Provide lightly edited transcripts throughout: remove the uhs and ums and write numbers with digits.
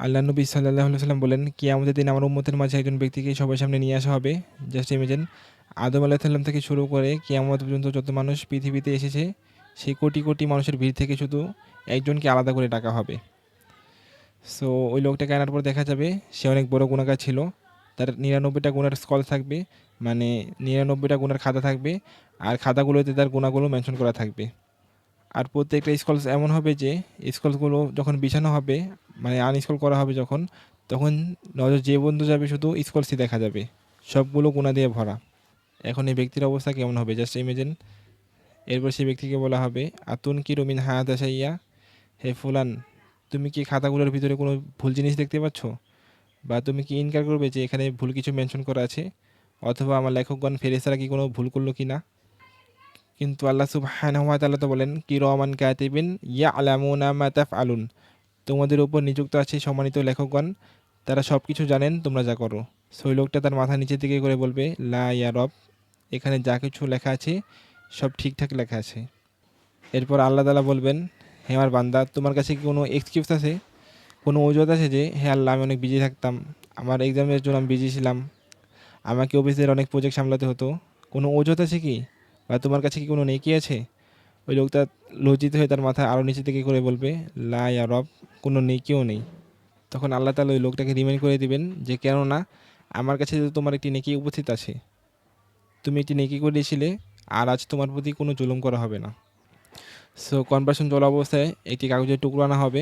আল্লাহ নবী সাল্লাল্লাহু আলাইহি ওয়াসাল্লাম বলেন, কিয়ামতের দিন আমার উম্মতের মাঝে একজন ব্যক্তিকে সবার সামনে নিয়ে আসা হবে। জাস্ট ইমাজিন, আদম আলাইহিস সালাম থেকে শুরু করে কিয়ামত পর্যন্ত যত মানুষ পৃথিবীতে এসেছে, সেই কোটি কোটি মানুষের ভিড় থেকে শুধু একজনকে আলাদা করে ডাকা হবে। সো ওই লোকটাকে আনার পর দেখা যাবে সে অনেক বড় গুনাহগার ছিল। তার ৯৯টা গুনার স্কল থাকবে, মানে ৯৯টা গুনার খাতা থাকবে, আর খাতাগুলোতে তার গুনাহগুলো মেনশন করা থাকবে। আর প্রত্যেকটা স্কলস এমন হবে যে স্কলসগুলো যখন বিছানো হবে, মানে আনস্ক্রল করা হবে যখন, তখন নজর যে বন্ধু যাবে শুধু স্কলসই দেখা যাবে, সবগুলো গুণা দিয়ে ভরা। এখন এই ব্যক্তির অবস্থা কেমন হবে জাস্ট ইমেজিন। এরপর সেই ব্যক্তিকে বলা হবে, আতুন কি রমিন হায়াত আসাইয়া, হে ফুলান, তুমি কি খাতাগুলোর ভিতরে কোনো ভুল জিনিস দেখতে পাচ্ছ? বা তুমি কি ইনকার করবে যে এখানে ভুল কিছু মেনশন করা আছে, অথবা আমার লেখকগণ ফেরেশতারা কি কোনো ভুল করলো কি না? কিন্তু আল্লাহ সুবহানাহু ওয়া তাআলা তো বলেন, কিরামান কাতিবিন ইয়ালামুনা মা তাফআলুন, তোমাদের উপর নিযুক্ত আছে সম্মানিত লেখকগণ, তারা সব কিছু জানেন তোমরা যা করো। সেই লোকটা তার মাথা নিচের দিকে করে বলবে, লা ইয়া রব, এখানে যা কিছু লেখা আছে সব ঠিকঠাক লেখা আছে। এরপর আল্লাহ তাআলা বলবেন, হে আমার বান্দা, তোমার কাছে কি কোনো এক্সকিউজ আছে, কোনো অজুহাত আছে যে, হে আল্লাহ আমি অনেক বিজি থাকতাম, আমার এক্সামের জন্য আমি বিজি ছিলাম, আমাকে অফিসের অনেক প্রজেক্ট সামলাতে হতো, কোনো অজুহাত আছে কি? বা তোমার কাছে কি কোনো নেকি আছে? ওই লোকটা লজ্জিত হয়ে তার মাথা আরও নিচের দিকে করে বলবে, লা ইয়া রব, কোনো নেকিও নেই। তখন আল্লাহ তাআলা ওই লোকটাকে রিমাইন্ড করে দিবেন যে, কেননা আমার কাছে তো তোমার একটি নেকি উপস্থিত আছে, তুমি একটি নেকি করিয়েছিলে, আর আজ তোমার প্রতি কোনো জুলুম করা হবে না। সো কনভারসেশন চলা অবস্থায় একটি কাগজের টুকরো আনা হবে,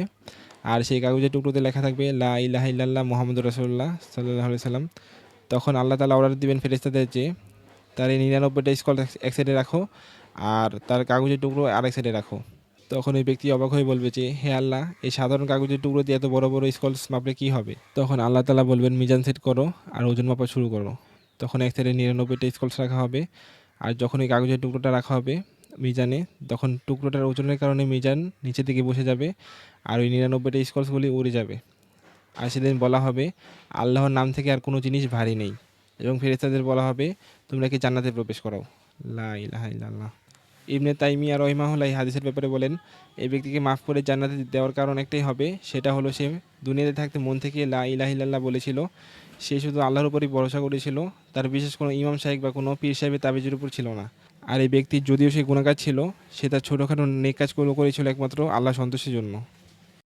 আর সেই কাগজের টুকরোতে লেখা থাকবে, লা ইলাহা ইল্লাল্লাহ মুহাম্মাদুর রাসূলুল্লাহ সাল্লাল্লাহু আলাইহি সাল্লাম। তখন আল্লাহ তাআলা অর্ডার দিবেন ফেরেশতাদের যে, তার এই ৯৯টা স্কল এক সাইডে রাখো, আর তার কাগজের টুকরো আরেক সাইডে রাখো। তখন ওই ব্যক্তি অবাক হয়ে বলবে যে, হে আল্লাহ, এই সাধারণ কাগজের টুকরো দিয়ে এত বড় বড় স্কলস মাপলে কী হবে? তখন আল্লাহ তাআলা বলবেন, মিজান সেট করো আর ওজন মাপা শুরু করো। তখন এক সাইডে ৯৯টা স্কলস রাখা হবে, আর যখন ওই কাগজের টুকরোটা রাখা হবে মিজানে, তখন টুকরোটার ওজনের কারণে মিজান নিচের দিকে বসে যাবে, আর ওই ৯৯টা স্কলসগুলি উড়ে যাবে। আর সেদিন বলা হবে, আল্লাহর নাম থেকে আর কোনো জিনিস ভারী নেই, এবং ফেরেশতাদের বলা হবে, তোমরা কি জান্নাতে প্রবেশ করাও। লা ইলাহা ইল্লাল্লাহ। ইবনে তাইমিয়া রহিমাহুল্লাহ এই হাদিসের ব্যাপারে বলেন, এই ব্যক্তিকে মাফ করে জান্নাতে দেওয়ার কারণ একটাই হবে, সেটা হলো সে দুনিয়াতে থাকতে মন থেকে লা ইলাহা ইল্লাল্লাহ বলেছিল, সে শুধু আল্লাহর উপরই ভরসা করেছিল, তার বিশেষ কোনো ইমাম সাহেব বা কোনো পীর সাহেবের তাবিজের উপর ছিল না। আর এই ব্যক্তি যদিও সে গুনাহগার ছিল, সে তার ছোটোখাটো নেক কাজগুলো করেছিল একমাত্র আল্লাহ সন্তোষের জন্য।